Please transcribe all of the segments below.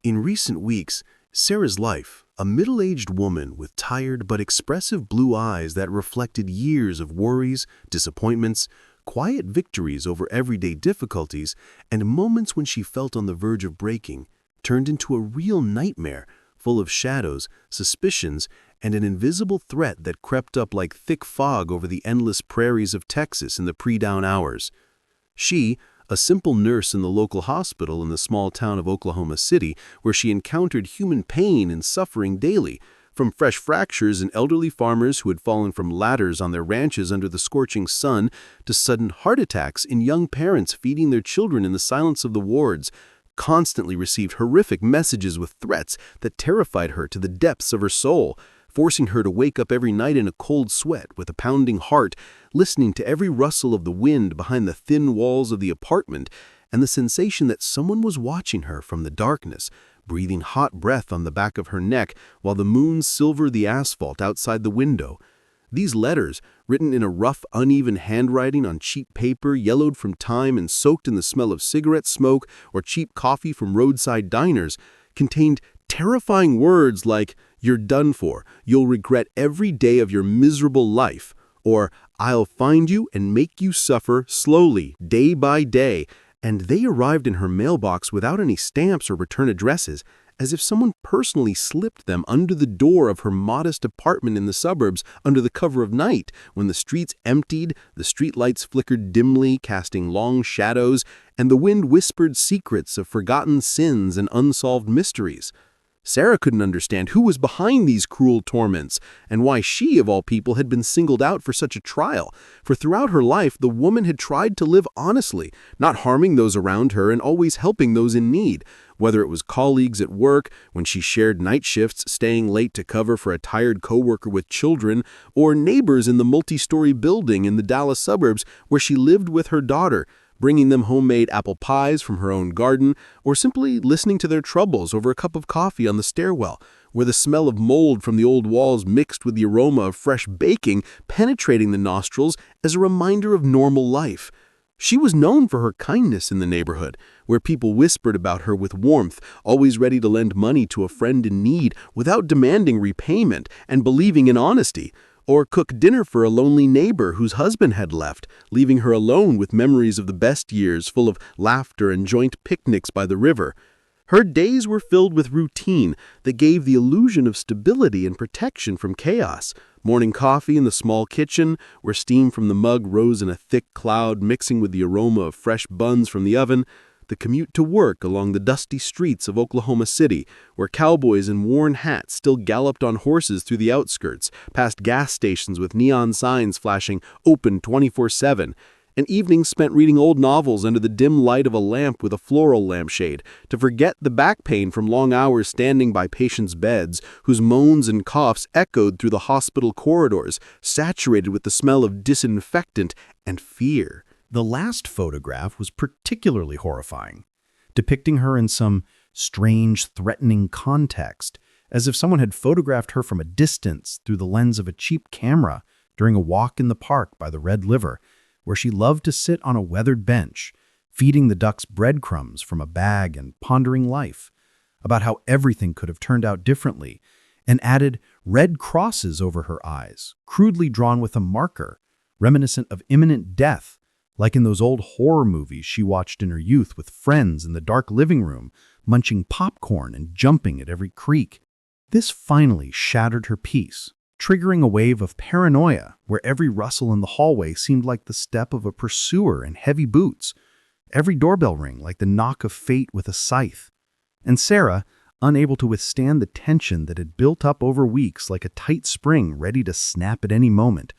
In recent weeks, Sarah's life, a middle-aged woman with tired but expressive blue eyes that reflected years of worries, disappointments, quiet victories over everyday difficulties, and moments when she felt on the verge of breaking, turned into a real nightmare full of shadows, suspicions, and an invisible threat that crept up like thick fog over the endless prairies of Texas in the pre-dawn hours. She, a simple nurse in the local hospital in the small town of Oklahoma City, where she encountered human pain and suffering daily, from fresh fractures in elderly farmers who had fallen from ladders on their ranches under the scorching sun to sudden heart attacks in young parents feeding their children in the silence of the wards, constantly received horrific messages with threats that terrified her to the depths of her soul, forcing her to wake up every night in a cold sweat with a pounding heart, listening to every rustle of the wind behind the thin walls of the apartment, and the sensation that someone was watching her from the darkness, breathing hot breath on the back of her neck while the moon silvered the asphalt outside the window. These letters, written in a rough, uneven handwriting on cheap paper yellowed from time and soaked in the smell of cigarette smoke or cheap coffee from roadside diners, contained terrifying words like, "You're done for, you'll regret every day of your miserable life," or "I'll find you and make you suffer slowly, day by day," and they arrived in her mailbox without any stamps or return addresses, as if someone personally slipped them under the door of her modest apartment in the suburbs under the cover of night, when the streets emptied, the streetlights flickered dimly, casting long shadows, and the wind whispered secrets of forgotten sins and unsolved mysteries. Sarah couldn't understand who was behind these cruel torments, and why she, of all people, had been singled out for such a trial, for throughout her life the woman had tried to live honestly, not harming those around her and always helping those in need, whether it was colleagues at work, when she shared night shifts, staying late to cover for a tired coworker with children, or neighbors in the multi-story building in the Dallas suburbs where she lived with her daughter, bringing them homemade apple pies from her own garden, or simply listening to their troubles over a cup of coffee on the stairwell, where the smell of mold from the old walls mixed with the aroma of fresh baking penetrating the nostrils as a reminder of normal life. She was known for her kindness in the neighborhood, where people whispered about her with warmth, always ready to lend money to a friend in need without demanding repayment and believing in honesty, or cook dinner for a lonely neighbor whose husband had left, leaving her alone with memories of the best years full of laughter and joint picnics by the river. Her days were filled with routine that gave the illusion of stability and protection from chaos. Morning coffee in the small kitchen, where steam from the mug rose in a thick cloud mixing with the aroma of fresh buns from the oven. The commute to work along the dusty streets of Oklahoma City, where cowboys in worn hats still galloped on horses through the outskirts, past gas stations with neon signs flashing "Open 24/7", and evenings spent reading old novels under the dim light of a lamp with a floral lampshade, to forget the back pain from long hours standing by patients' beds, whose moans and coughs echoed through the hospital corridors, saturated with the smell of disinfectant and fear. The last photograph was particularly horrifying, depicting her in some strange, threatening context, as if someone had photographed her from a distance through the lens of a cheap camera during a walk in the park by the Red River, where she loved to sit on a weathered bench, feeding the ducks breadcrumbs from a bag and pondering life, about how everything could have turned out differently, and added red crosses over her eyes, crudely drawn with a marker, reminiscent of imminent death, like in those old horror movies she watched in her youth with friends in the dark living room, munching popcorn and jumping at every creak. This finally shattered her peace, triggering a wave of paranoia where every rustle in the hallway seemed like the step of a pursuer in heavy boots, every doorbell ring like the knock of fate with a scythe. And Sarah, unable to withstand the tension that had built up over weeks like a tight spring ready to snap at any moment,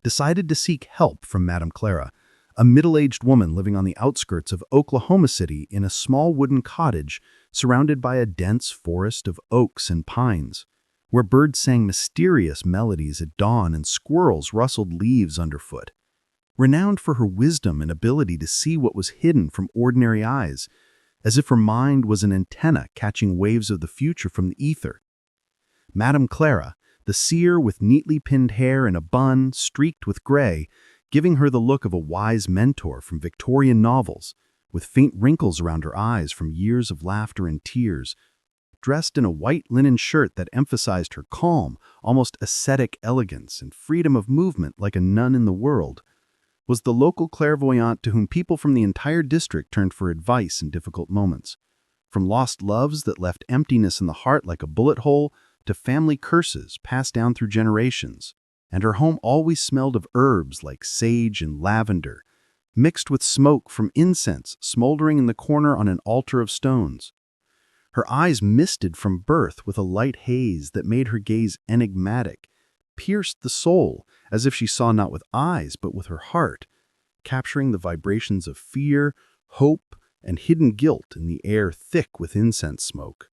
decided to seek help from Madam Clara, a middle-aged woman living on the outskirts of Oklahoma City in a small wooden cottage surrounded by a dense forest of oaks and pines, where birds sang mysterious melodies at dawn and squirrels rustled leaves underfoot. Renowned for her wisdom and ability to see what was hidden from ordinary eyes, as if her mind was an antenna catching waves of the future from the ether. Madam Clara, the seer with neatly pinned hair in a bun streaked with gray, giving her the look of a wise mentor from Victorian novels, with faint wrinkles around her eyes from years of laughter and tears, dressed in a white linen shirt that emphasized her calm, almost ascetic elegance and freedom of movement like a nun in the world, was the local clairvoyant to whom people from the entire district turned for advice in difficult moments. From lost loves that left emptiness in the heart like a bullet hole to family curses passed down through generations. And her home always smelled of herbs like sage and lavender, mixed with smoke from incense smoldering in the corner on an altar of stones. Her eyes misted from birth with a light haze that made her gaze enigmatic, pierced the soul as if she saw not with eyes but with her heart, capturing the vibrations of fear, hope, and hidden guilt in the air thick with incense smoke.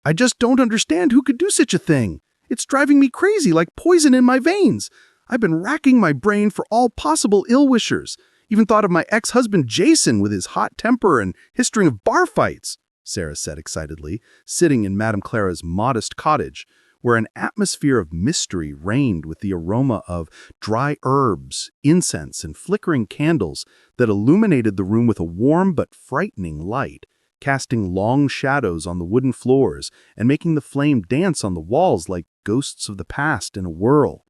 "I just don't understand who could do such a thing. It's driving me crazy like poison in my veins. I've been racking my brain for all possible ill-wishers. Even thought of my ex-husband Jason with his hot temper and his string of bar fights," Sarah said excitedly, sitting in Madam Clara's modest cottage, where an atmosphere of mystery reigned with the aroma of dry herbs, incense, and flickering candles that illuminated the room with a warm but frightening light, casting long shadows on the wooden floors and making the flame dance on the walls like ghosts of the past in a whirl.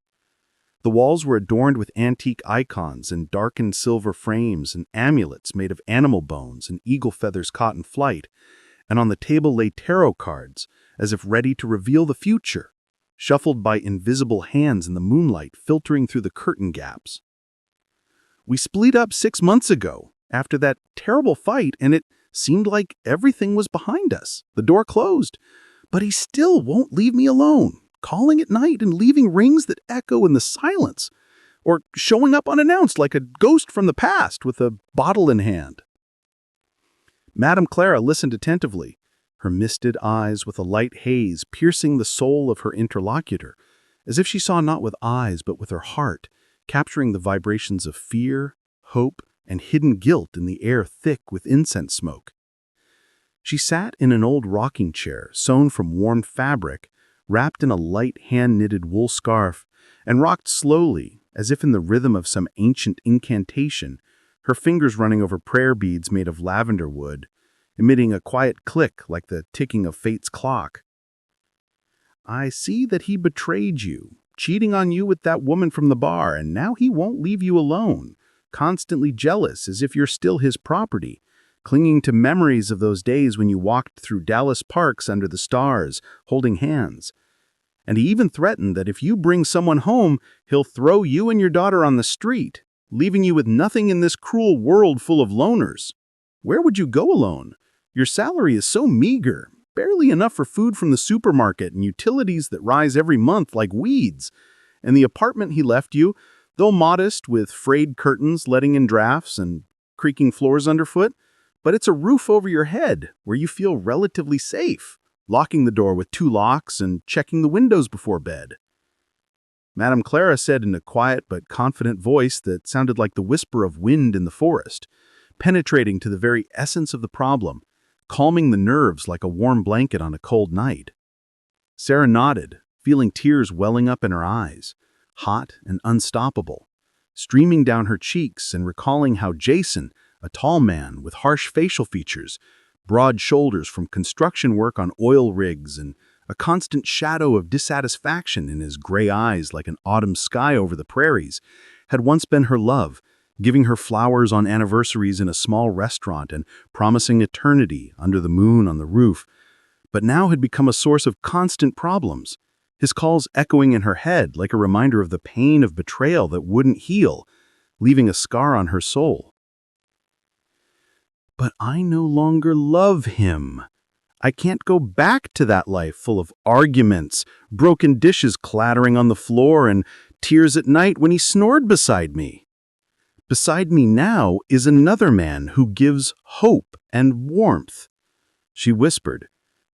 The walls were adorned with antique icons and darkened silver frames and amulets made of animal bones and eagle feathers caught in flight, and on the table lay tarot cards, as if ready to reveal the future, shuffled by invisible hands in the moonlight filtering through the curtain gaps. "We split up 6 months ago, after that terrible fight, and it seemed like everything was behind us. The door closed, but he still won't leave me alone, calling at night and leaving rings that echo in the silence, or showing up unannounced like a ghost from the past with a bottle in hand." Madam Clara listened attentively, her misted eyes with a light haze piercing the soul of her interlocutor, as if she saw not with eyes but with her heart, capturing the vibrations of fear, hope, and hidden guilt in the air thick with incense smoke. She sat in an old rocking chair sewn from warm fabric, wrapped in a light hand-knitted wool scarf, and rocked slowly, as if in the rhythm of some ancient incantation, her fingers running over prayer beads made of lavender wood, emitting a quiet click like the ticking of fate's clock. "I see that he betrayed you, cheating on you with that woman from the bar, and now he won't leave you alone, constantly jealous as if you're still his property, clinging to memories of those days when you walked through Dallas parks under the stars, holding hands. And he even threatened that if you bring someone home, he'll throw you and your daughter on the street, leaving you with nothing in this cruel world full of loners. Where would you go alone? Your salary is so meager, barely enough for food from the supermarket and utilities that rise every month like weeds. And the apartment he left you, though modest with frayed curtains letting in drafts and creaking floors underfoot, but it's a roof over your head where you feel relatively safe, locking the door with 2 locks and checking the windows before bed." Madam Clara said in a quiet but confident voice that sounded like the whisper of wind in the forest, penetrating to the very essence of the problem, calming the nerves like a warm blanket on a cold night. Sarah nodded, feeling tears welling up in her eyes, hot and unstoppable, streaming down her cheeks and recalling how Jason, a tall man with harsh facial features, broad shoulders from construction work on oil rigs, and a constant shadow of dissatisfaction in his gray eyes like an autumn sky over the prairies, had once been her love, giving her flowers on anniversaries in a small restaurant and promising eternity under the moon on the roof, but now had become a source of constant problems, his calls echoing in her head like a reminder of the pain of betrayal that wouldn't heal, leaving a scar on her soul. "But I no longer love him. I can't go back to that life full of arguments, broken dishes clattering on the floor, and tears at night when he snored beside me. Beside me now is another man who gives hope and warmth," she whispered,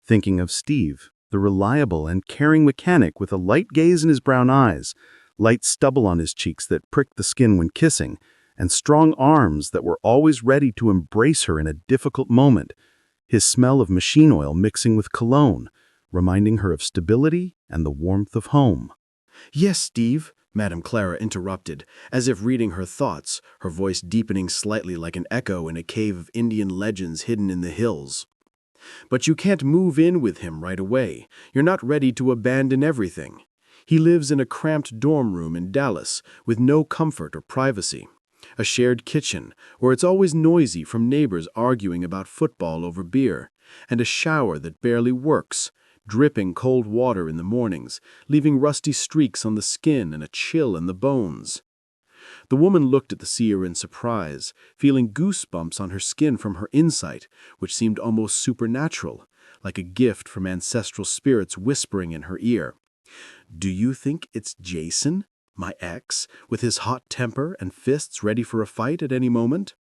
thinking of Steve, the reliable and caring mechanic with a light gaze in his brown eyes, light stubble on his cheeks that pricked the skin when kissing, and strong arms that were always ready to embrace her in a difficult moment, his smell of machine oil mixing with cologne, reminding her of stability and the warmth of home. "Yes, Steve," Madam Clara interrupted, as if reading her thoughts, her voice deepening slightly like an echo in a cave of Indian legends hidden in the hills. But you can't move in with him right away. You're not ready to abandon everything. He lives in a cramped dorm room in Dallas with no comfort or privacy. A shared kitchen, where it's always noisy from neighbors arguing about football over beer, and a shower that barely works, dripping cold water in the mornings, leaving rusty streaks on the skin and a chill in the bones. The woman looked at the seer in surprise, feeling goosebumps on her skin from her insight, which seemed almost supernatural, like a gift from ancestral spirits whispering in her ear. "Do you think it's Jason, my ex, with his hot temper and fists ready for a fight at any moment?"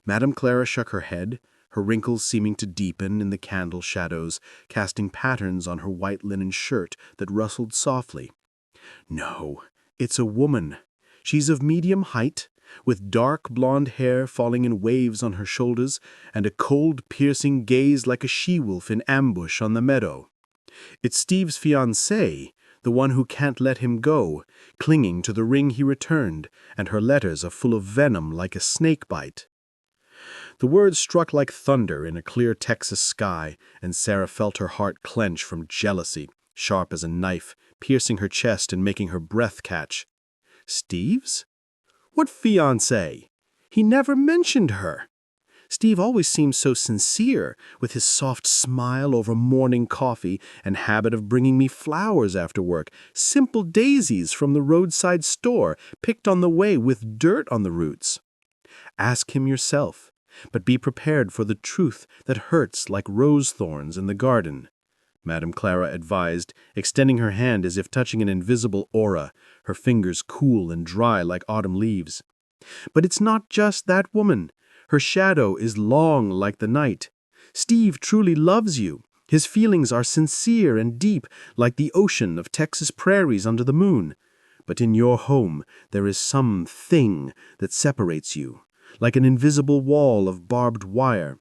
Madam Clara shook her head, her wrinkles seeming to deepen in the candle shadows, casting patterns on her white linen shirt that rustled softly. "No, it's a woman. She's of medium height, with dark blonde hair falling in waves on her shoulders and a cold, piercing gaze like a she-wolf in ambush on the meadow. It's Steve's fiancée, the one who can't let him go, clinging to the ring he returned, and her letters are full of venom like a snake bite." The words struck like thunder in a clear Texas sky, and Sarah felt her heart clench from jealousy, sharp as a knife, piercing her chest and making her breath catch. Steve's? What fiancé? He never mentioned her. Steve always seemed so sincere, with his soft smile over morning coffee and habit of bringing me flowers after work, simple daisies from the roadside store, picked on the way with dirt on the roots. Ask him yourself, but be prepared for the truth that hurts like rose thorns in the garden, Madam Clara advised, extending her hand as if touching an invisible aura, her fingers cool and dry like autumn leaves. But it's not just that woman. Her shadow is long like the night. Steve truly loves you. His feelings are sincere and deep, like the ocean of Texas prairies under the moon. But in your home, there is something that separates you, like an invisible wall of barbed wire.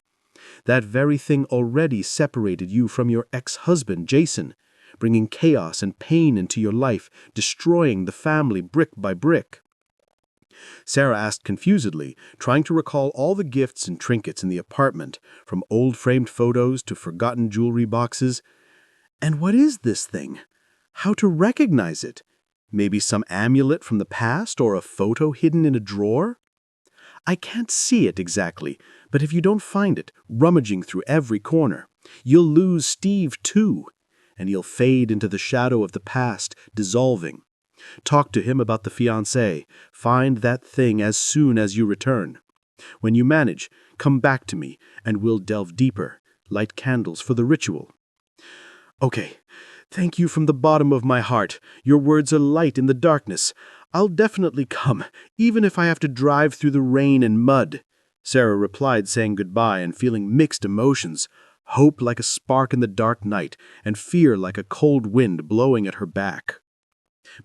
That very thing already separated you from your ex-husband, Jason, bringing chaos and pain into your life, destroying the family brick by brick. Sarah asked confusedly, trying to recall all the gifts and trinkets in the apartment, from old framed photos to forgotten jewelry boxes. And what is this thing? How to recognize it? Maybe some amulet from the past or a photo hidden in a drawer? I can't see it exactly, but if you don't find it, rummaging through every corner, you'll lose Steve too, and he'll fade into the shadow of the past, dissolving. Talk to him about the fiancé. Find that thing as soon as you return. When you manage, come back to me, and we'll delve deeper, light candles for the ritual. Okay, thank you from the bottom of my heart. Your words are light in the darkness. I'll definitely come, even if I have to drive through the rain and mud, Sarah replied, saying goodbye and feeling mixed emotions, hope like a spark in the dark night and fear like a cold wind blowing at her back.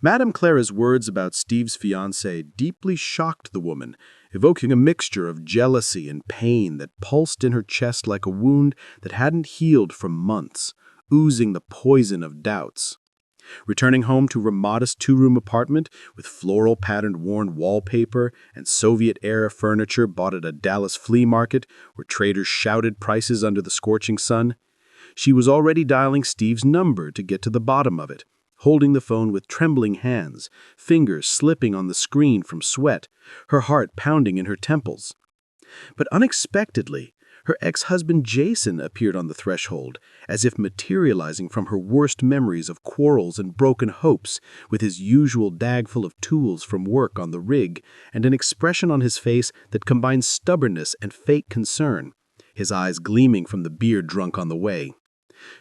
Madam Clara's words about Steve's fiancé deeply shocked the woman, evoking a mixture of jealousy and pain that pulsed in her chest like a wound that hadn't healed for months, oozing the poison of doubts. Returning home to her modest two-room apartment with floral-patterned worn wallpaper and Soviet-era furniture bought at a Dallas flea market where traders shouted prices under the scorching sun, she was already dialing Steve's number to get to the bottom of it, holding the phone with trembling hands, fingers slipping on the screen from sweat, her heart pounding in her temples. But unexpectedly, her ex-husband Jason appeared on the threshold, as if materializing from her worst memories of quarrels and broken hopes, with his usual bag full of tools from work on the rig, and an expression on his face that combined stubbornness and fake concern, his eyes gleaming from the beer drunk on the way.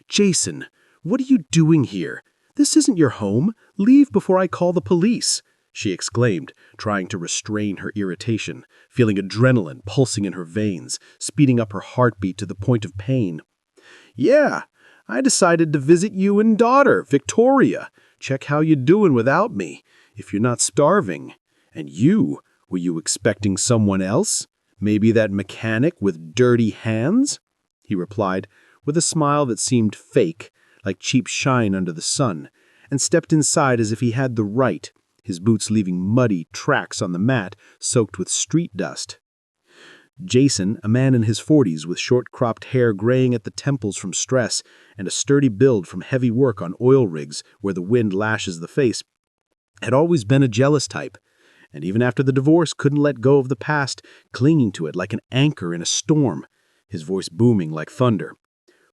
"Jason, what are you doing here? This isn't your home. Leave before I call the police," she exclaimed, trying to restrain her irritation, feeling adrenaline pulsing in her veins, speeding up her heartbeat to the point of pain. "Yeah, I decided to visit you and daughter, Victoria. Check how you doing without me, if you're not starving. And you, were you expecting someone else? Maybe that mechanic with dirty hands?" he replied, with a smile that seemed fake, like cheap shine under the sun, and stepped inside as if he had the right, his boots leaving muddy tracks on the mat soaked with street dust. Jason, a man in his 40s with short-cropped hair graying at the temples from stress and a sturdy build from heavy work on oil rigs where the wind lashes the face, had always been a jealous type, and even after the divorce couldn't let go of the past, clinging to it like an anchor in a storm, his voice booming like thunder.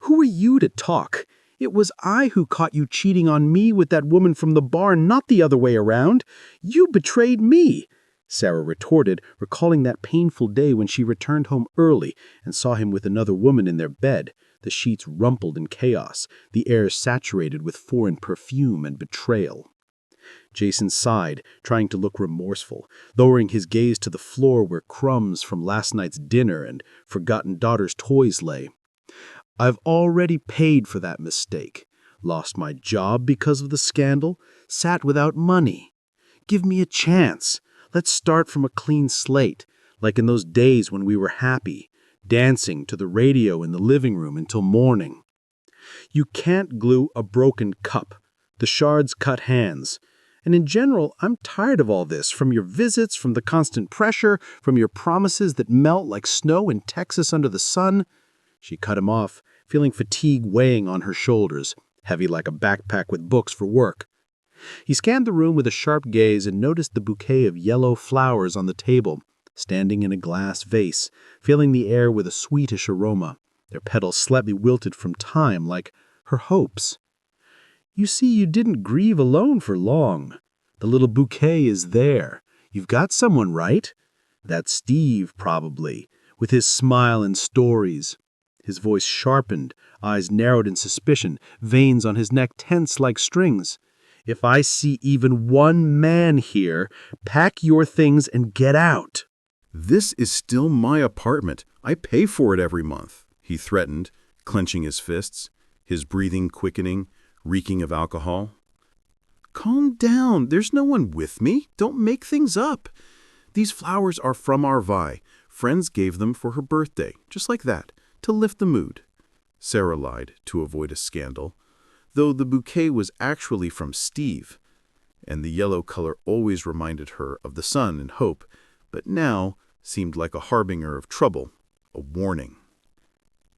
"Who are you to talk? It was I who caught you cheating on me with that woman from the bar, not the other way around. You betrayed me," Sarah retorted, recalling that painful day when she returned home early and saw him with another woman in their bed, the sheets rumpled in chaos, the air saturated with foreign perfume and betrayal. Jason sighed, trying to look remorseful, lowering his gaze to the floor where crumbs from last night's dinner and forgotten daughter's toys lay. "I've already paid for that mistake. Lost my job because of the scandal, sat without money. Give me a chance. Let's start from a clean slate, like in those days when we were happy, dancing to the radio in the living room until morning." "You can't glue a broken cup. The shards cut hands. And in general, I'm tired of all this, from your visits, from the constant pressure, from your promises that melt like snow in Texas under the sun." She cut him off, feeling fatigue weighing on her shoulders, heavy like a backpack with books for work. He scanned the room with a sharp gaze and noticed the bouquet of yellow flowers on the table, standing in a glass vase, filling the air with a sweetish aroma, their petals slightly wilted from time like her hopes. "You see, you didn't grieve alone for long. The little bouquet is there. You've got someone, right? That's Steve, probably, with his smile and stories." His voice sharpened, eyes narrowed in suspicion, veins on his neck tense like strings. "If I see even one man here, pack your things and get out." "This is still my apartment. I pay for it every month," he threatened, clenching his fists, his breathing quickening, reeking of alcohol. "Calm down. There's no one with me. Don't make things up. These flowers are from our Vi. Friends gave them for her birthday, just like that, to lift the mood." Sarah lied to avoid a scandal, though the bouquet was actually from Steve, and the yellow color always reminded her of the sun and hope, but now seemed like a harbinger of trouble, a warning.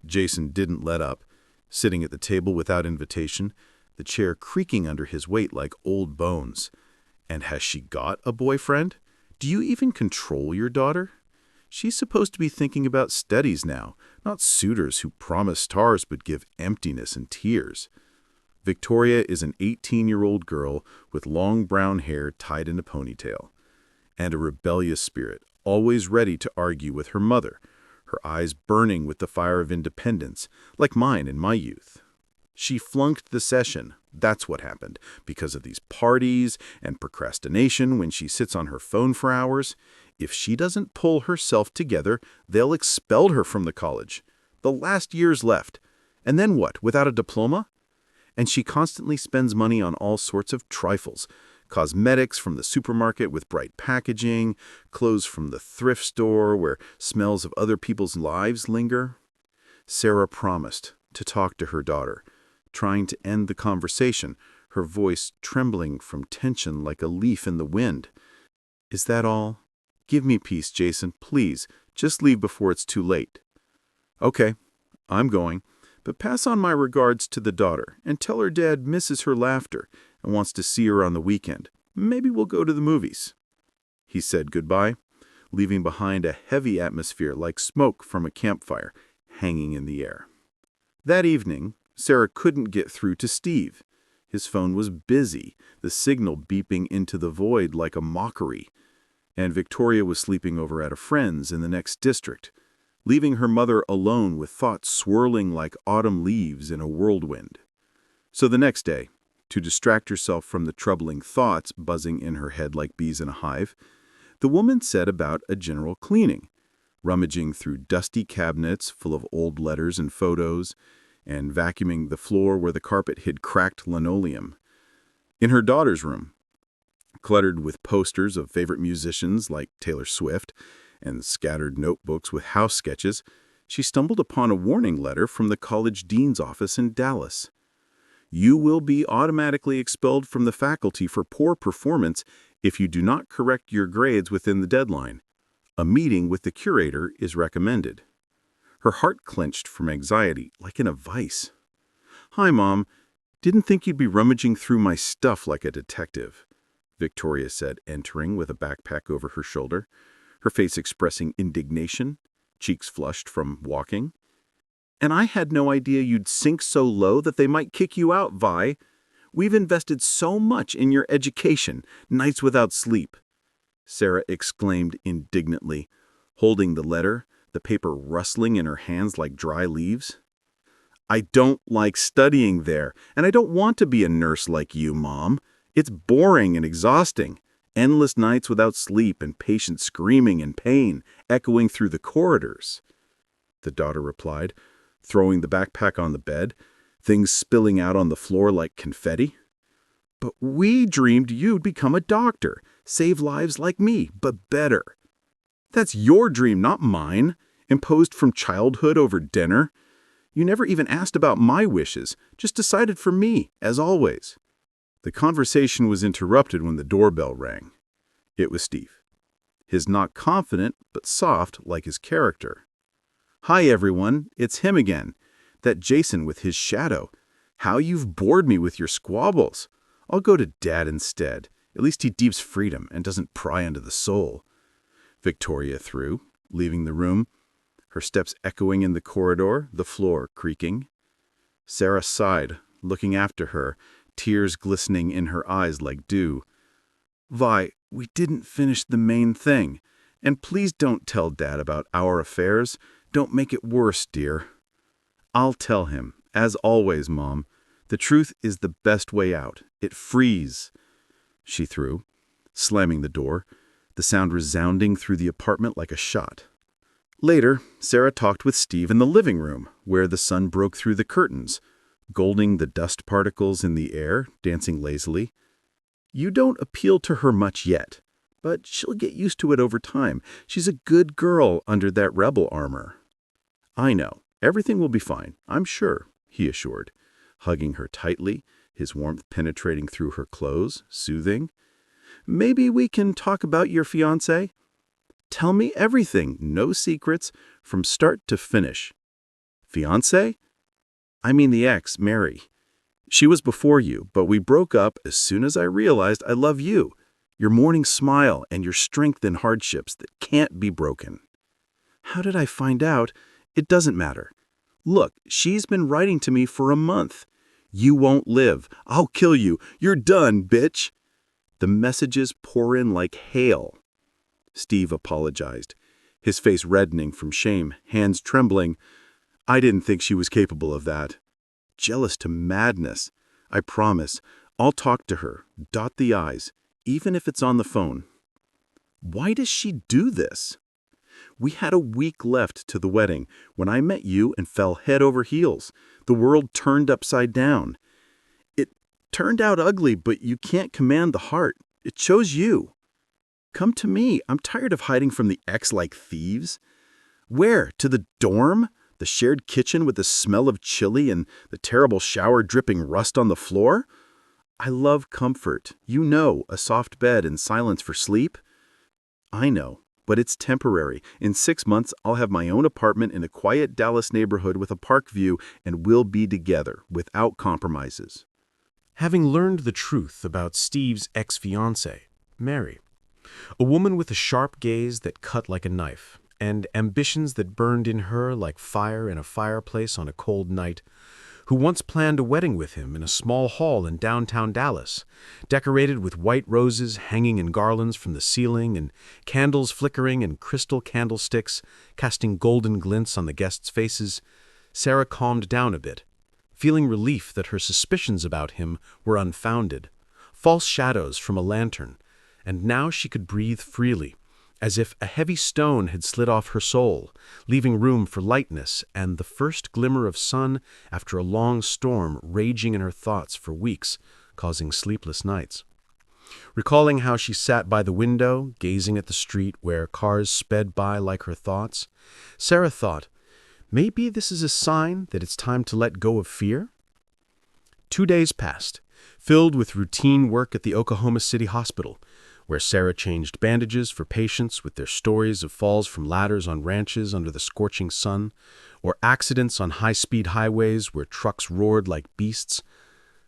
Jason didn't let up, sitting at the table without invitation, the chair creaking under his weight like old bones. "And has she got a boyfriend? Do you even control your daughter? She's supposed to be thinking about studies now, not suitors who promise stars but give emptiness and tears. Victoria is an 18-year-old girl with long brown hair tied in a ponytail, and a rebellious spirit, always ready to argue with her mother, her eyes burning with the fire of independence, like mine in my youth. She flunked the session, that's what happened, because of these parties and procrastination when she sits on her phone for hours. If she doesn't pull herself together, they'll expel her from the college. The last year's left. And then what, without a diploma? And she constantly spends money on all sorts of trifles. Cosmetics from the supermarket with bright packaging, clothes from the thrift store where smells of other people's lives linger." Sarah promised to talk to her daughter, trying to end the conversation, her voice trembling from tension like a leaf in the wind. "Is that all? Give me peace, Jason, please. Just leave before it's too late." "Okay, I'm going, but pass on my regards to the daughter and tell her Dad misses her laughter and wants to see her on the weekend. Maybe we'll go to the movies." He said goodbye, leaving behind a heavy atmosphere like smoke from a campfire hanging in the air. That evening, Sarah couldn't get through to Steve. His phone was busy, the signal beeping into the void like a mockery. And Victoria was sleeping over at a friend's in the next district, leaving her mother alone with thoughts swirling like autumn leaves in a whirlwind. So the next day, to distract herself from the troubling thoughts buzzing in her head like bees in a hive, the woman set about a general cleaning, rummaging through dusty cabinets full of old letters and photos, and vacuuming the floor where the carpet hid cracked linoleum. In her daughter's room, cluttered with posters of favorite musicians like Taylor Swift and scattered notebooks with house sketches, she stumbled upon a warning letter from the college dean's office in Dallas. "You will be automatically expelled from the faculty for poor performance if you do not correct your grades within the deadline. A meeting with the curator is recommended. Her heart clenched from anxiety, like in a vice. "Hi, Mom. Didn't think you'd be rummaging through my stuff like a detective," Victoria said, entering with a backpack over her shoulder, her face expressing indignation, cheeks flushed from walking. "And I had no idea you'd sink so low that they might kick you out, Vi. We've invested so much in your education, nights without sleep," Sarah exclaimed indignantly, holding the letter, the paper rustling in her hands like dry leaves. "I don't like studying there, and I don't want to be a nurse like you, Mom. It's boring and exhausting. Endless nights without sleep and patients screaming in pain, echoing through the corridors," the daughter replied, throwing the backpack on the bed, things spilling out on the floor like confetti. "But we dreamed you'd become a doctor, save lives like me, but better." "That's your dream, not mine, imposed from childhood over dinner. You never even asked about my wishes, just decided for me, as always." The conversation was interrupted when the doorbell rang. It was Steve. His knock confident, but soft like his character. "Hi, everyone. It's him again. That Jason with his shadow. How you've bored me with your squabbles. I'll go to Dad instead. At least he deeps freedom and doesn't pry into the soul," Victoria threw, leaving the room, her steps echoing in the corridor, the floor creaking. Sarah sighed, looking after her, tears glistening in her eyes like dew. "Vi, we didn't finish the main thing. And please don't tell Dad about our affairs. Don't make it worse, dear." "I'll tell him, as always, Mom. The truth is the best way out. It frees," she threw, slamming the door, the sound resounding through the apartment like a shot. Later, Sarah talked with Steve in the living room, where the sun broke through the curtains, golding the dust particles in the air, dancing lazily. "You don't appeal to her much yet, but she'll get used to it over time. She's a good girl under that rebel armor." "I know. Everything will be fine, I'm sure," he assured, hugging her tightly, his warmth penetrating through her clothes, soothing. "Maybe we can talk about your fiancé? Tell me everything, no secrets, from start to finish." "Fiancé? I mean the ex, Mary. She was before you, but we broke up as soon as I realized I love you, your morning smile, and your strength in hardships that can't be broken." "How did I find out? It doesn't matter. Look, she's been writing to me for a month. 'You won't live. I'll kill you. You're done, bitch.' The messages pour in like hail." Steve apologized, his face reddening from shame, hands trembling. "I didn't think she was capable of that. Jealous to madness. I promise. I'll talk to her, dot the I's, even if it's on the phone." "Why does she do this?" "We had a week left to the wedding when I met you and fell head over heels. The world turned upside down. It turned out ugly, but you can't command the heart. It chose you. Come to me. I'm tired of hiding from the ex like thieves." "Where? To the dorm? The shared kitchen with the smell of chili and the terrible shower dripping rust on the floor? I love comfort. You know, a soft bed and silence for sleep." "I know. But it's temporary. In 6 months, I'll have my own apartment in a quiet Dallas neighborhood with a park view, and we'll be together, without compromises." Having learned the truth about Steve's ex-fiancée, Mary, a woman with a sharp gaze that cut like a knife, and ambitions that burned in her like fire in a fireplace on a cold night, who once planned a wedding with him in a small hall in downtown Dallas, decorated with white roses hanging in garlands from the ceiling and candles flickering in crystal candlesticks, casting golden glints on the guests' faces, Sarah calmed down a bit, feeling relief that her suspicions about him were unfounded, false shadows from a lantern, and now she could breathe freely, as if a heavy stone had slid off her soul, leaving room for lightness and the first glimmer of sun after a long storm raging in her thoughts for weeks, causing sleepless nights. Recalling how she sat by the window, gazing at the street where cars sped by like her thoughts, Sarah thought, maybe this is a sign that it's time to let go of fear? 2 days passed, filled with routine work at the Oklahoma City Hospital, where Sarah changed bandages for patients with their stories of falls from ladders on ranches under the scorching sun, or accidents on high-speed highways where trucks roared like beasts,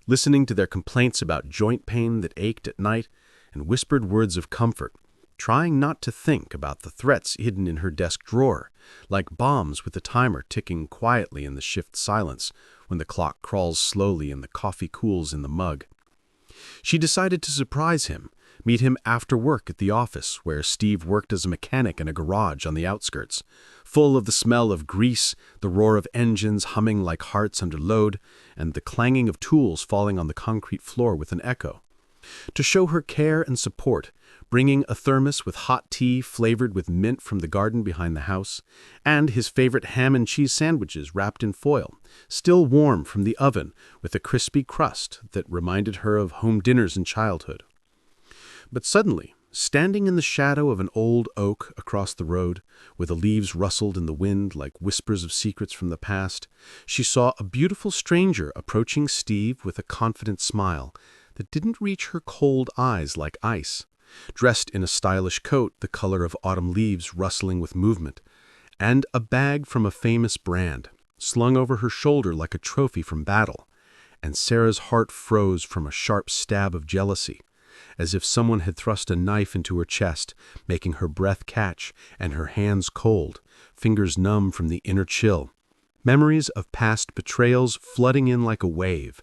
listening to their complaints about joint pain that ached at night and whispered words of comfort, trying not to think about the threats hidden in her desk drawer, like bombs with the timer ticking quietly in the shift silence when the clock crawls slowly and the coffee cools in the mug. She decided to surprise him, meet him after work at the office where Steve worked as a mechanic in a garage on the outskirts, full of the smell of grease, the roar of engines humming like hearts under load, and the clanging of tools falling on the concrete floor with an echo. To show her care and support, bringing a thermos with hot tea flavored with mint from the garden behind the house, and his favorite ham and cheese sandwiches wrapped in foil, still warm from the oven with a crispy crust that reminded her of home dinners in childhood. But suddenly, standing in the shadow of an old oak across the road, where the leaves rustled in the wind like whispers of secrets from the past, she saw a beautiful stranger approaching Steve with a confident smile that didn't reach her cold eyes like ice, dressed in a stylish coat the color of autumn leaves rustling with movement, and a bag from a famous brand, slung over her shoulder like a trophy from battle, and Sarah's heart froze from a sharp stab of jealousy, as if someone had thrust a knife into her chest, making her breath catch and her hands cold, fingers numb from the inner chill, memories of past betrayals flooding in like a wave.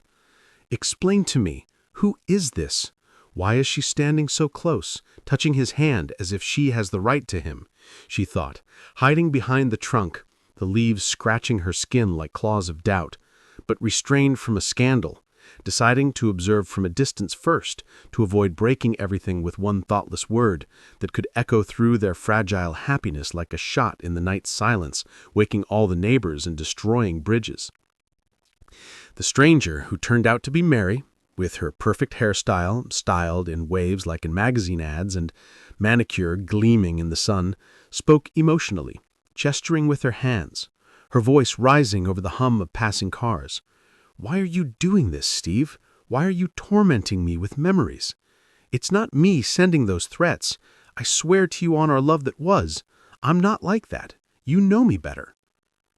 "Explain to me, who is this? Why is she standing so close, touching his hand as if she has the right to him?" she thought, hiding behind the trunk, the leaves scratching her skin like claws of doubt, but restrained from a scandal, deciding to observe from a distance first, to avoid breaking everything with one thoughtless word that could echo through their fragile happiness like a shot in the night silence, waking all the neighbors and destroying bridges. The stranger, who turned out to be Mary, with her perfect hairstyle styled in waves like in magazine ads and manicure gleaming in the sun, spoke emotionally, gesturing with her hands, her voice rising over the hum of passing cars. "Why are you doing this, Steve? Why are you tormenting me with memories? It's not me sending those threats. I swear to you on our love that was. I'm not like that. You know me better."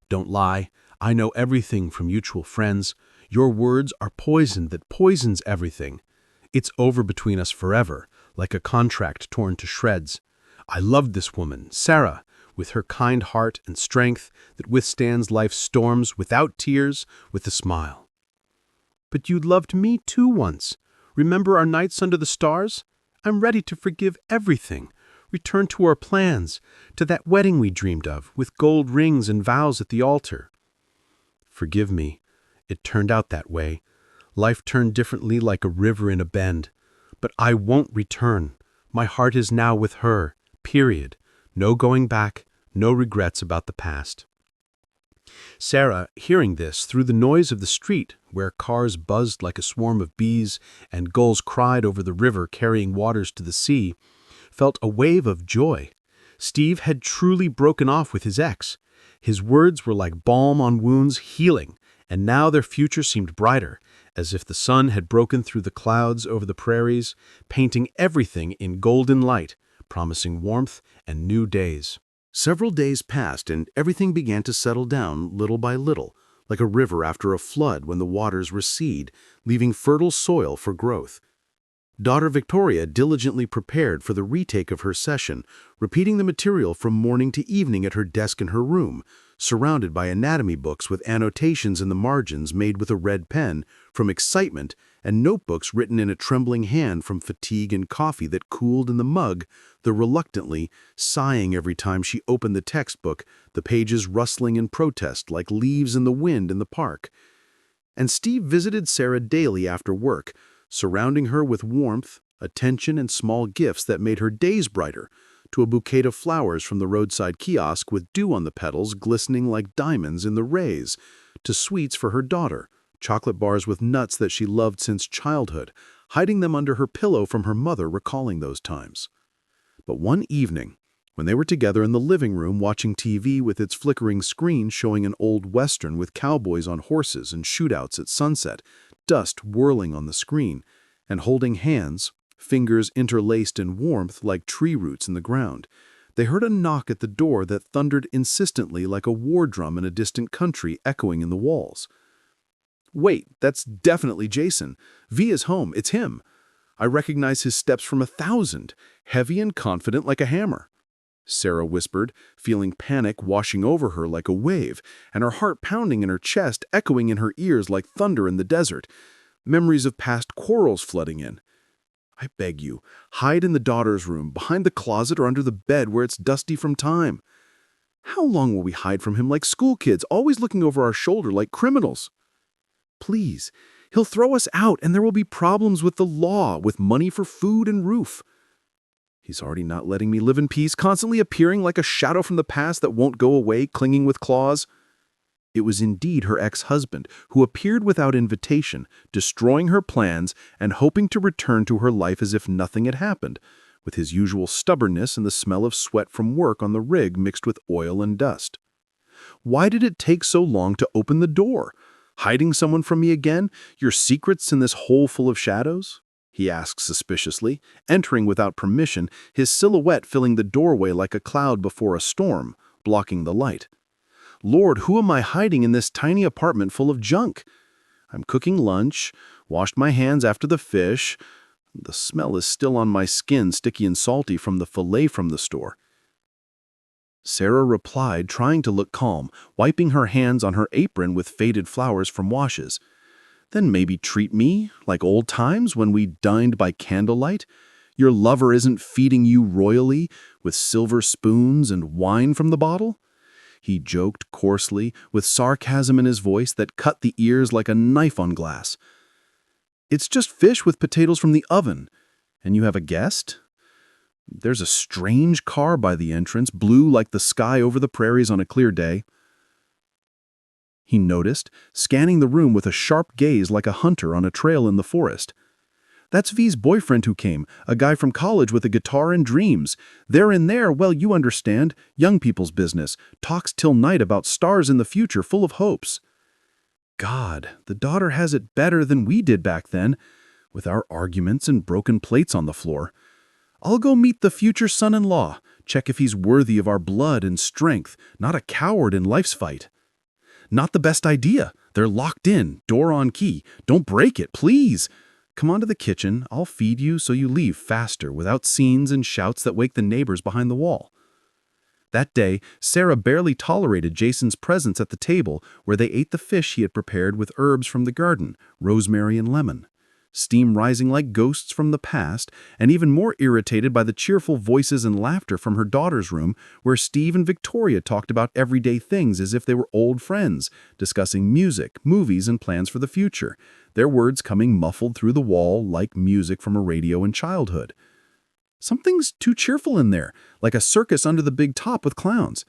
"Don't lie. I know everything from mutual friends. Your words are poison that poisons everything. It's over between us forever, like a contract torn to shreds. I loved this woman, Sarah, with her kind heart and strength that withstands life's storms without tears, with a smile." "But you loved me too once. Remember our nights under the stars? I'm ready to forgive everything. Return to our plans, to that wedding we dreamed of, with gold rings and vows at the altar." "Forgive me. It turned out that way. Life turned differently like a river in a bend. But I won't return. My heart is now with her, period. No going back, no regrets about the past." Sarah, hearing this through the noise of the street, where cars buzzed like a swarm of bees and gulls cried over the river carrying waters to the sea, felt a wave of joy. Steve had truly broken off with his ex. His words were like balm on wounds, healing, and now their future seemed brighter, as if the sun had broken through the clouds over the prairies, painting everything in golden light, promising warmth and new days. Several days passed and everything began to settle down little by little, like a river after a flood when the waters recede, leaving fertile soil for growth. Daughter Victoria diligently prepared for the retake of her session, repeating the material from morning to evening at her desk in her room, surrounded by anatomy books with annotations in the margins made with a red pen from excitement and notebooks written in a trembling hand from fatigue and coffee that cooled in the mug, though reluctantly, sighing every time she opened the textbook, the pages rustling in protest like leaves in the wind in the park. And Steve visited Sarah daily after work, surrounding her with warmth, attention, and small gifts that made her days brighter, to a bouquet of flowers from the roadside kiosk with dew on the petals glistening like diamonds in the rays, to sweets for her daughter, chocolate bars with nuts that she loved since childhood, hiding them under her pillow from her mother recalling those times. But one evening, when they were together in the living room watching TV with its flickering screen showing an old western with cowboys on horses and shootouts at sunset, dust whirling on the screen, and holding hands, fingers interlaced in warmth like tree roots in the ground. They heard a knock at the door that thundered insistently like a war drum in a distant country echoing in the walls. "Wait, that's definitely Jason. V is home, it's him. I recognize his steps from 1,000, heavy and confident like a hammer," Sarah whispered, feeling panic washing over her like a wave, and her heart pounding in her chest, echoing in her ears like thunder in the desert, memories of past quarrels flooding in. "I beg you, hide in the daughter's room, behind the closet or under the bed where it's dusty from time. How long will we hide from him like school kids, always looking over our shoulder like criminals? Please, he'll throw us out and there will be problems with the law, with money for food and roof. He's already not letting me live in peace, constantly appearing like a shadow from the past that won't go away, clinging with claws." It was indeed her ex-husband, who appeared without invitation, destroying her plans and hoping to return to her life as if nothing had happened, with his usual stubbornness and the smell of sweat from work on the rig mixed with oil and dust. Why did it take so long to open the door? "Hiding someone from me again? Your secrets in this hole full of shadows?" he asked suspiciously, entering without permission, his silhouette filling the doorway like a cloud before a storm, blocking the light. "Lord, who am I hiding in this tiny apartment full of junk? I'm cooking lunch, washed my hands after the fish. The smell is still on my skin, sticky and salty from the fillet from the store." Sarah replied, trying to look calm, wiping her hands on her apron with faded flowers from washes. "Then maybe treat me like old times when we dined by candlelight. Your lover isn't feeding you royally with silver spoons and wine from the bottle?" He joked coarsely, with sarcasm in his voice that cut the ears like a knife on glass. "It's just fish with potatoes from the oven. And you have a guest? There's a strange car by the entrance, blue like the sky over the prairies on a clear day." He noticed, scanning the room with a sharp gaze like a hunter on a trail in the forest. "That's V's boyfriend who came, a guy from college with a guitar and dreams. They're in there, well, you understand, young people's business, talks till night about stars in the future full of hopes." God, the daughter has it better than we did back then, with our arguments and broken plates on the floor. I'll go meet the future son-in-law, check if he's worthy of our blood and strength, not a coward in life's fight. Not the best idea. They're locked in, door on key. Don't break it, please. Come on to the kitchen. I'll feed you so you leave faster, without scenes and shouts that wake the neighbors behind the wall. That day, Sarah barely tolerated Jason's presence at the table where they ate the fish he had prepared with herbs from the garden, rosemary and lemon. Steam rising like ghosts from the past, and even more irritated by the cheerful voices and laughter from her daughter's room, where Steve and Victoria talked about everyday things as if they were old friends, discussing music, movies, and plans for the future, their words coming muffled through the wall like music from a radio in childhood. Something's too cheerful in there, like a circus under the big top with clowns.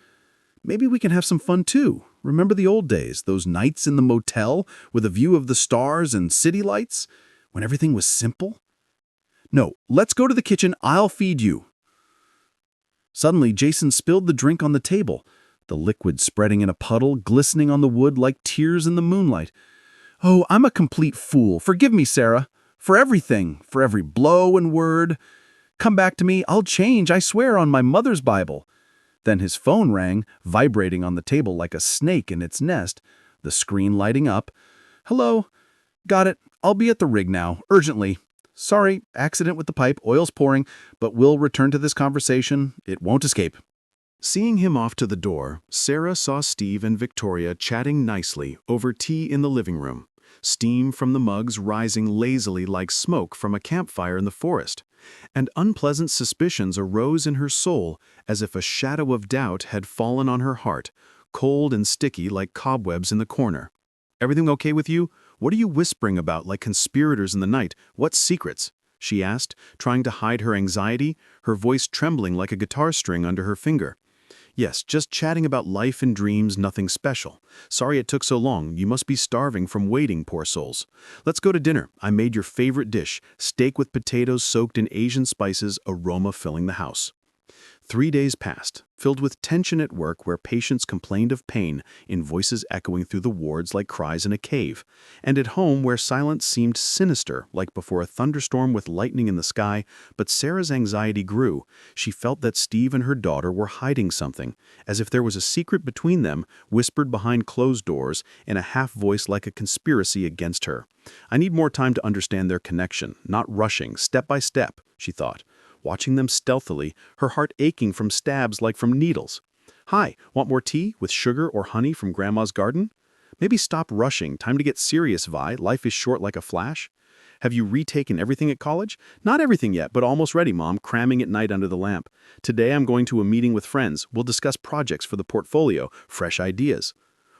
Maybe we can have some fun too. Remember the old days, those nights in the motel with a view of the stars and city lights? When everything was simple? No, let's go to the kitchen, I'll feed you. Suddenly, Jason spilled the drink on the table, the liquid spreading in a puddle, glistening on the wood like tears in the moonlight. Oh, I'm a complete fool. Forgive me, Sarah. For everything, for every blow and word. Come back to me, I'll change, I swear on my mother's Bible. Then his phone rang, vibrating on the table like a snake in its nest, the screen lighting up. Hello? Got it. I'll be at the rig now, urgently. Sorry, accident with the pipe, oil's pouring, but we'll return to this conversation. It won't escape. Seeing him off to the door, Sarah saw Steve and Victoria chatting nicely over tea in the living room, steam from the mugs rising lazily like smoke from a campfire in the forest, and unpleasant suspicions arose in her soul as if a shadow of doubt had fallen on her heart, cold and sticky like cobwebs in the corner. Everything okay with you? What are you whispering about like conspirators in the night? What secrets? She asked, trying to hide her anxiety, her voice trembling like a guitar string under her finger. Yes, just chatting about life and dreams, nothing special. Sorry it took so long. You must be starving from waiting, poor souls. Let's go to dinner. I made your favorite dish, steak with potatoes soaked in Asian spices, aroma filling the house. 3 days passed, filled with tension at work where patients complained of pain in voices echoing through the wards like cries in a cave, and at home where silence seemed sinister like before a thunderstorm with lightning in the sky. But Sarah's anxiety grew. She felt that Steve and her daughter were hiding something, as if there was a secret between them, whispered behind closed doors in a half-voice like a conspiracy against her. I need more time to understand their connection, not rushing, step by step, she thought, watching them stealthily, her heart aching from stabs like from needles. Hi, want more tea with sugar or honey from Grandma's garden? Maybe stop rushing, time to get serious, Vi, life is short like a flash. Have you retaken everything at college? Not everything yet, but almost ready, Mom, cramming at night under the lamp. Today I'm going to a meeting with friends. We'll discuss projects for the portfolio, fresh ideas.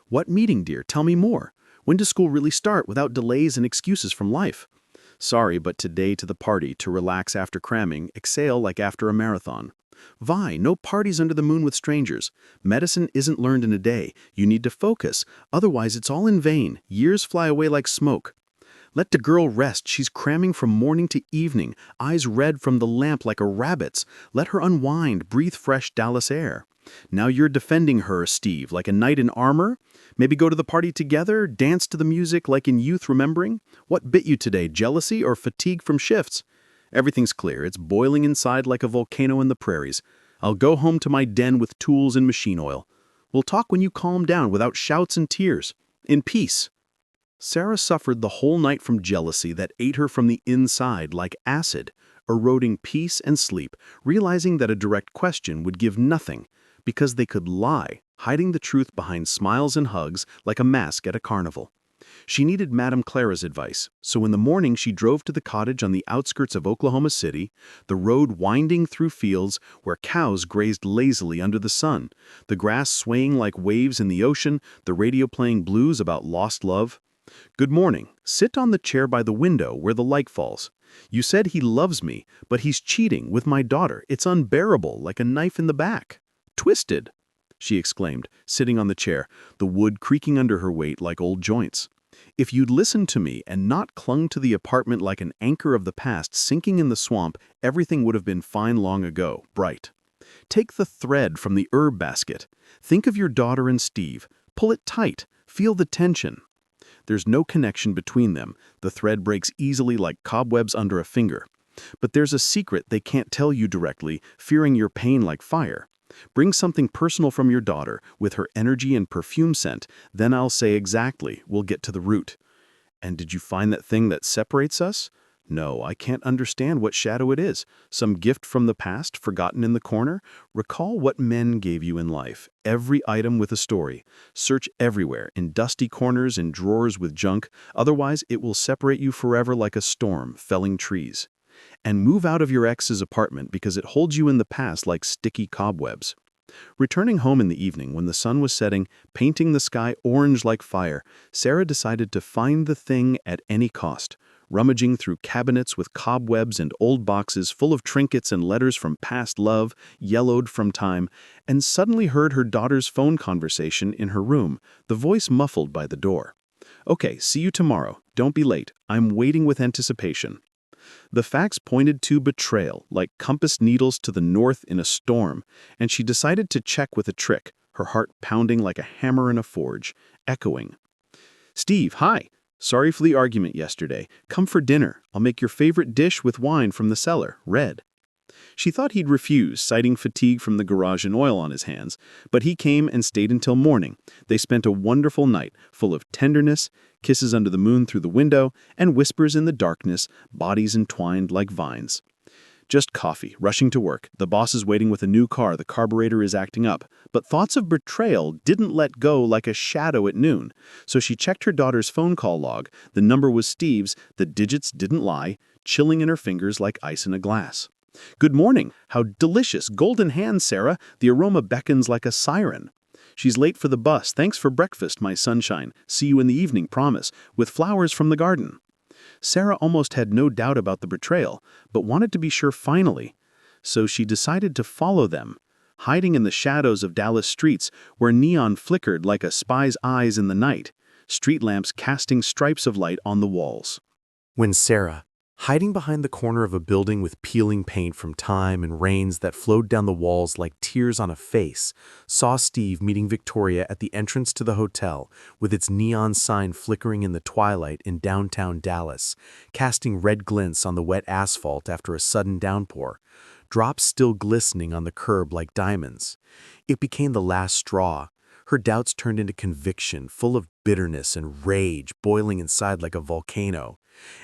What meeting, dear? Tell me more. When does school really start without delays and excuses from life? Sorry, but today to the party, to relax after cramming, exhale like after a marathon. Vi, no parties under the moon with strangers. Medicine isn't learned in a day. You need to focus. Otherwise, it's all in vain. Years fly away like smoke. Let the girl rest. She's cramming from morning to evening, eyes red from the lamp like a rabbit's. Let her unwind, breathe fresh Dallas air. Now you're defending her, Steve, like a knight in armor? Maybe go to the party together, dance to the music like in youth remembering? What bit you today, jealousy or fatigue from shifts? Everything's clear. It's boiling inside like a volcano in the prairies. I'll go home to my den with tools and machine oil. We'll talk when you calm down without shouts and tears. In peace. Sarah suffered the whole night from jealousy that ate her from the inside like acid, eroding peace and sleep, realizing that a direct question would give nothing, because they could lie, hiding the truth behind smiles and hugs like a mask at a carnival. She needed Madam Clara's advice, so in the morning she drove to the cottage on the outskirts of Oklahoma City, the road winding through fields where cows grazed lazily under the sun, the grass swaying like waves in the ocean, the radio playing blues about lost love. Good morning. Sit on the chair by the window where the light falls. You said he loves me, but he's cheating with my daughter. It's unbearable, like a knife in the back. Twisted, she exclaimed, sitting on the chair, the wood creaking under her weight like old joints. If you'd listened to me and not clung to the apartment like an anchor of the past sinking in the swamp, everything would have been fine long ago, bright. Take the thread from the herb basket. Think of your daughter and Steve. Pull it tight. Feel the tension. There's no connection between them. The thread breaks easily like cobwebs under a finger. But there's a secret they can't tell you directly, fearing your pain like fire. Bring something personal from your daughter, with her energy and perfume scent, then I'll say exactly, we'll get to the root. And did you find that thing that separates us? No, I can't understand what shadow it is. Some gift from the past, forgotten in the corner? Recall what men gave you in life. Every item with a story. Search everywhere, in dusty corners and drawers with junk. Otherwise, it will separate you forever like a storm, felling trees. And move out of your ex's apartment because it holds you in the past like sticky cobwebs. Returning home in the evening when the sun was setting, painting the sky orange like fire, Sarah decided to find the thing at any cost. Rummaging through cabinets with cobwebs and old boxes full of trinkets and letters from past love, yellowed from time, and suddenly heard her daughter's phone conversation in her room, the voice muffled by the door. Okay, see you tomorrow. Don't be late. I'm waiting with anticipation. The facts pointed to betrayal, like compass needles to the north in a storm, and she decided to check with a trick, her heart pounding like a hammer in a forge, echoing. Steve, hi. Sorry for the argument yesterday. Come for dinner. I'll make your favorite dish with wine from the cellar, red. She thought he'd refuse, citing fatigue from the garage and oil on his hands, but he came and stayed until morning. They spent a wonderful night, full of tenderness, kisses under the moon through the window, and whispers in the darkness, bodies entwined like vines. Just coffee, rushing to work. The boss is waiting with a new car, the carburetor is acting up. But thoughts of betrayal didn't let go like a shadow at noon. So she checked her daughter's phone call log. The number was Steve's, the digits didn't lie, chilling in her fingers like ice in a glass. Good morning. How delicious. Golden hands, Sarah. The aroma beckons like a siren. She's late for the bus. Thanks for breakfast, my sunshine. See you in the evening, promise. With flowers from the garden. Sarah almost had no doubt about the betrayal, but wanted to be sure finally. So she decided to follow them, hiding in the shadows of Dallas streets where neon flickered like a spy's eyes in the night, street lamps casting stripes of light on the walls. When Sarah, Hiding behind the corner of a building with peeling paint from time and rains that flowed down the walls like tears on a face, saw Steve meeting Victoria at the entrance to the hotel with its neon sign flickering in the twilight in downtown Dallas, casting red glints on the wet asphalt after a sudden downpour, drops still glistening on the curb like diamonds. It became the last straw. Her doubts turned into conviction, full of bitterness and rage boiling inside like a volcano.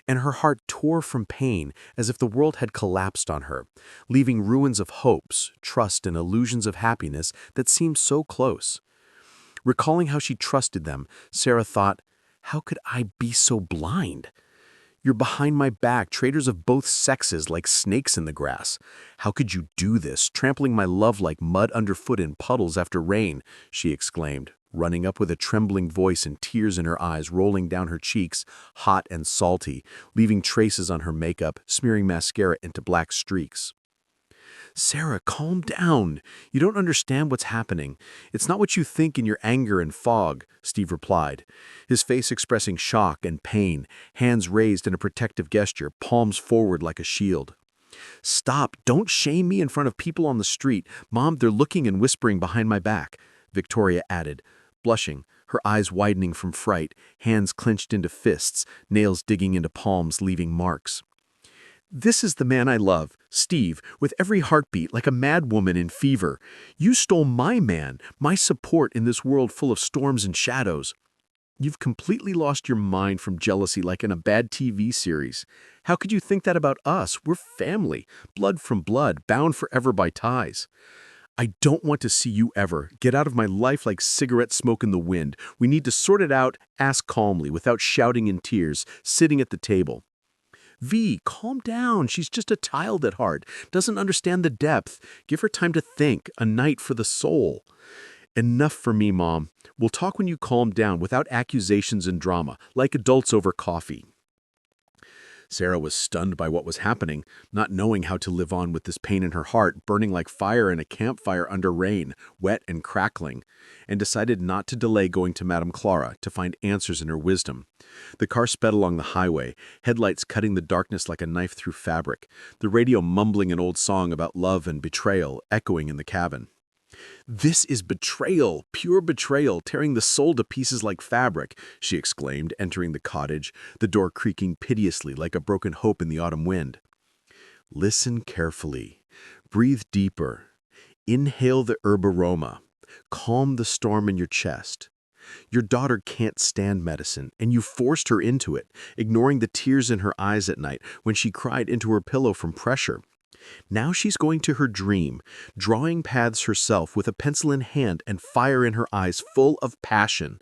And her heart tore from pain as if the world had collapsed on her, leaving ruins of hopes, trust, and illusions of happiness that seemed so close. Recalling how she trusted them, Sarah thought, how could I be so blind? You're behind my back, traitors of both sexes like snakes in the grass. How could you do this, trampling my love like mud underfoot in puddles after rain? She exclaimed, running up with a trembling voice and tears in her eyes rolling down her cheeks, hot and salty, leaving traces on her makeup, smearing mascara into black streaks. Sarah, calm down. You don't understand what's happening. It's not what you think in your anger and fog, Steve replied, his face expressing shock and pain, hands raised in a protective gesture, palms forward like a shield. Stop, don't shame me in front of people on the street. Mom, they're looking and whispering behind my back, Victoria added, blushing, her eyes widening from fright, hands clenched into fists, nails digging into palms, leaving marks. This is the man I love, Steve, with every heartbeat like a mad woman in fever. You stole my man, my support in this world full of storms and shadows. You've completely lost your mind from jealousy like in a bad TV series. How could you think that about us? We're family, blood from blood, bound forever by ties. I don't want to see you ever. Get out of my life like cigarette smoke in the wind. We need to sort it out, ask calmly, without shouting in tears, sitting at the table. V, calm down. She's just a child at heart. Doesn't understand the depth. Give her time to think. A night for the soul. Enough for me, Mom. We'll talk when you calm down, without accusations and drama, like adults over coffee. Sarah was stunned by what was happening, not knowing how to live on with this pain in her heart, burning like fire in a campfire under rain, wet and crackling, and decided not to delay going to Madam Clara to find answers in her wisdom. The car sped along the highway, headlights cutting the darkness like a knife through fabric, the radio mumbling an old song about love and betrayal echoing in the cabin. This is betrayal, pure betrayal, tearing the soul to pieces like fabric, she exclaimed, entering the cottage, the door creaking piteously like a broken hope in the autumn wind. Listen carefully. Breathe deeper. Inhale the herb aroma. Calm the storm in your chest. Your daughter can't stand medicine, and you forced her into it, ignoring the tears in her eyes at night when she cried into her pillow from pressure. Now she's going to her dream, drawing paths herself with a pencil in hand and fire in her eyes full of passion.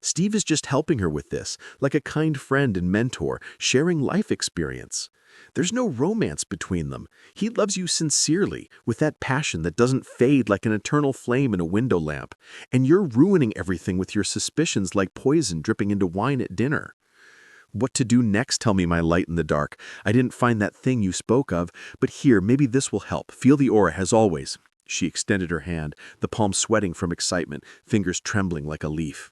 Steve is just helping her with this, like a kind friend and mentor, sharing life experience. There's no romance between them. He loves you sincerely, with that passion that doesn't fade like an eternal flame in a window lamp. And you're ruining everything with your suspicions like poison dripping into wine at dinner. What to do next, tell me, my light in the dark. I didn't find that thing you spoke of, but here, maybe this will help. Feel the aura as always. She extended her hand, the palm sweating from excitement, fingers trembling like a leaf.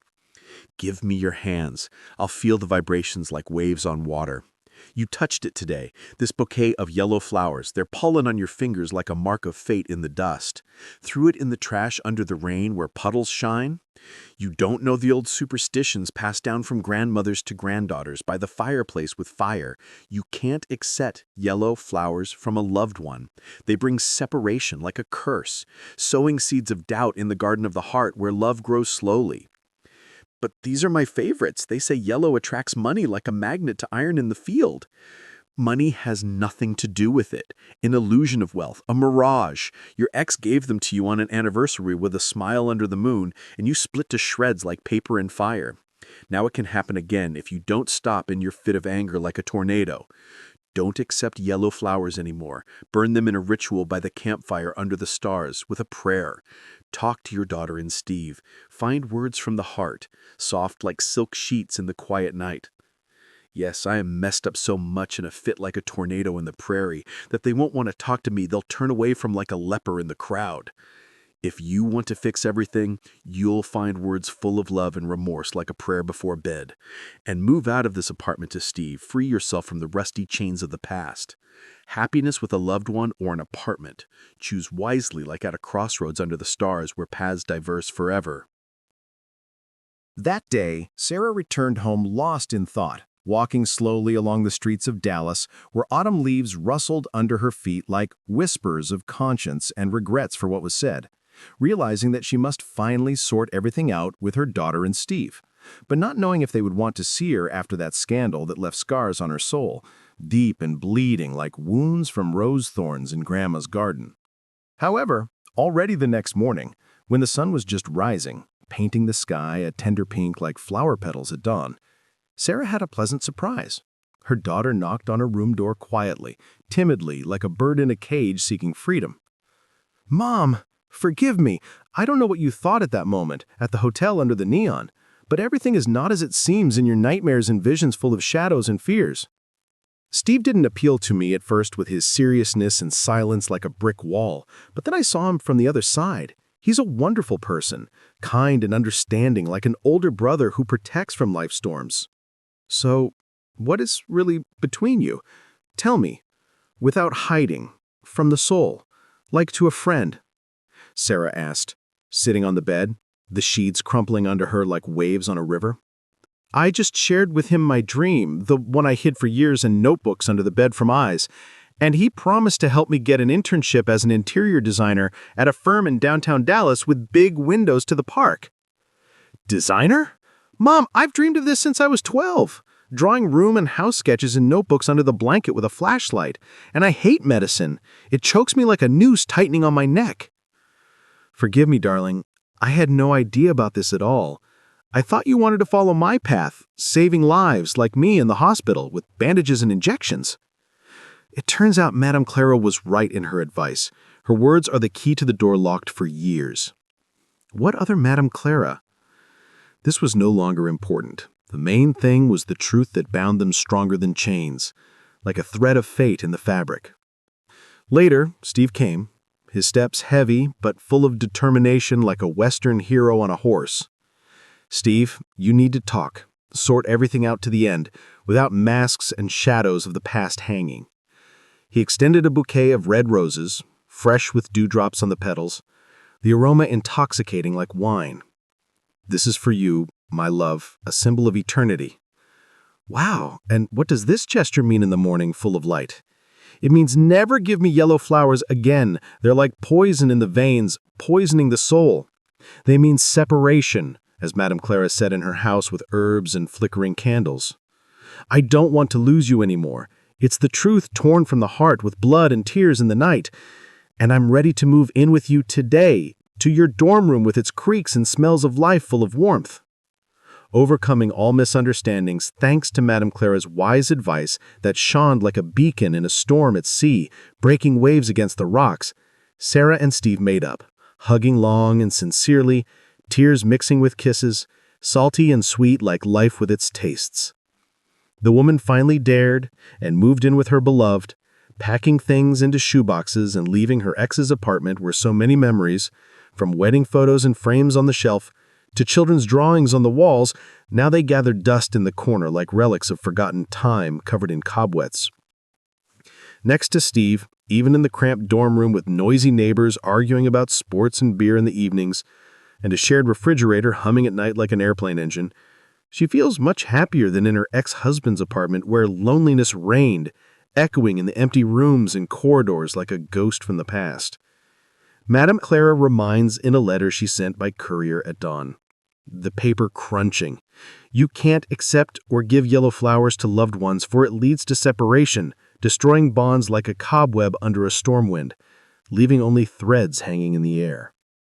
Give me your hands. I'll feel the vibrations like waves on water. You touched it today, this bouquet of yellow flowers, their pollen on your fingers like a mark of fate in the dust. Threw it in the trash under the rain where puddles shine? You don't know the old superstitions passed down from grandmothers to granddaughters by the fireplace with fire. You can't accept yellow flowers from a loved one. They bring separation like a curse, sowing seeds of doubt in the garden of the heart where love grows slowly. But these are my favorites. They say yellow attracts money like a magnet to iron in the field. Money has nothing to do with it. An illusion of wealth, a mirage. Your ex gave them to you on an anniversary with a smile under the moon, and you split to shreds like paper and fire. Now it can happen again if you don't stop in your fit of anger like a tornado. Don't accept yellow flowers anymore. Burn them in a ritual by the campfire under the stars with a prayer. Talk to your daughter and Steve. Find words from the heart, soft like silk sheets in the quiet night. Yes, I am messed up so much in a fit like a tornado in the prairie that they won't want to talk to me. They'll turn away from like a leper in the crowd. If you want to fix everything, you'll find words full of love and remorse like a prayer before bed. And move out of this apartment to Steve. Free yourself from the rusty chains of the past. Happiness with a loved one or an apartment. Choose wisely like at a crossroads under the stars where paths diverse forever. That day, Sarah returned home lost in thought, walking slowly along the streets of Dallas, where autumn leaves rustled under her feet like whispers of conscience and regrets for what was said, realizing that she must finally sort everything out with her daughter and Steve, but not knowing if they would want to see her after that scandal that left scars on her soul, deep and bleeding like wounds from rose thorns in Grandma's garden. However, already the next morning, when the sun was just rising, painting the sky a tender pink like flower petals at dawn, Sarah had a pleasant surprise. Her daughter knocked on her room door quietly, timidly, like a bird in a cage seeking freedom. "Mom, forgive me. I don't know what you thought at that moment, at the hotel under the neon, but everything is not as it seems in your nightmares and visions full of shadows and fears." Steve didn't appeal to me at first with his seriousness and silence like a brick wall, but then I saw him from the other side. He's a wonderful person, kind and understanding like an older brother who protects from life's storms. "So, what is really between you? Tell me, without hiding, from the soul, like to a friend," Sarah asked, sitting on the bed, the sheets crumpling under her like waves on a river. "I just shared with him my dream, the one I hid for years in notebooks under the bed from eyes, and he promised to help me get an internship as an interior designer at a firm in downtown Dallas with big windows to the park." "Designer? Mom, I've dreamed of this since I was 12, drawing room and house sketches in notebooks under the blanket with a flashlight, and I hate medicine. It chokes me like a noose tightening on my neck." "Forgive me, darling. I had no idea about this at all. I thought you wanted to follow my path, saving lives like me in the hospital with bandages and injections." It turns out Madam Clara was right in her advice. Her words are the key to the door locked for years. What other Madam Clara? This was no longer important. The main thing was the truth that bound them stronger than chains, like a thread of fate in the fabric. Later, Steve came, his steps heavy but full of determination like a Western hero on a horse. "Steve, you need to talk, sort everything out to the end, without masks and shadows of the past hanging." He extended a bouquet of red roses, fresh with dewdrops on the petals, the aroma intoxicating like wine. "This is for you, my love, a symbol of eternity." Wow, and what does this gesture mean in the morning full of light? It means never give me yellow flowers again. They're like poison in the veins, poisoning the soul. They mean separation, as Madam Clara said in her house with herbs and flickering candles. "I don't want to lose you anymore. It's the truth torn from the heart with blood and tears in the night. And I'm ready to move in with you today, to your dorm room with its creaks and smells of life full of warmth." Overcoming all misunderstandings thanks to Madam Clara's wise advice that shone like a beacon in a storm at sea, breaking waves against the rocks, Sarah and Steve made up, hugging long and sincerely, tears mixing with kisses, salty and sweet like life with its tastes. The woman finally dared and moved in with her beloved, packing things into shoeboxes and leaving her ex's apartment where so many memories, from wedding photos and frames on the shelf to children's drawings on the walls, now they gathered dust in the corner like relics of forgotten time covered in cobwebs. Next to Steve, even in the cramped dorm room with noisy neighbors arguing about sports and beer in the evenings, and a shared refrigerator humming at night like an airplane engine, she feels much happier than in her ex-husband's apartment where loneliness reigned, echoing in the empty rooms and corridors like a ghost from the past. Madam Clara reminds in a letter she sent by courier at dawn, the paper crunching. "You can't accept or give yellow flowers to loved ones, for it leads to separation, destroying bonds like a cobweb under a storm wind, leaving only threads hanging in the air."